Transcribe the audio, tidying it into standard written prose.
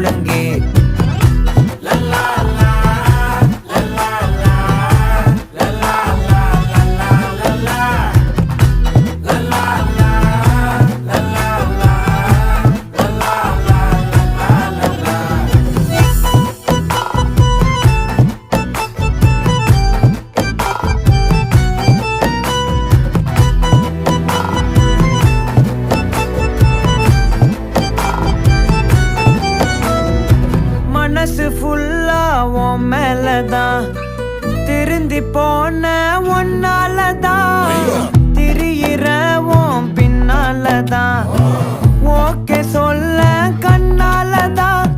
முழங்கே. மனசு ஃபுல்லா உன் மேலதான், திருந்தி போன ஒன்னாலதான், திரியிற உன் பின்னாலதான், ஓகே சொல்ல கண்ணாலதான்,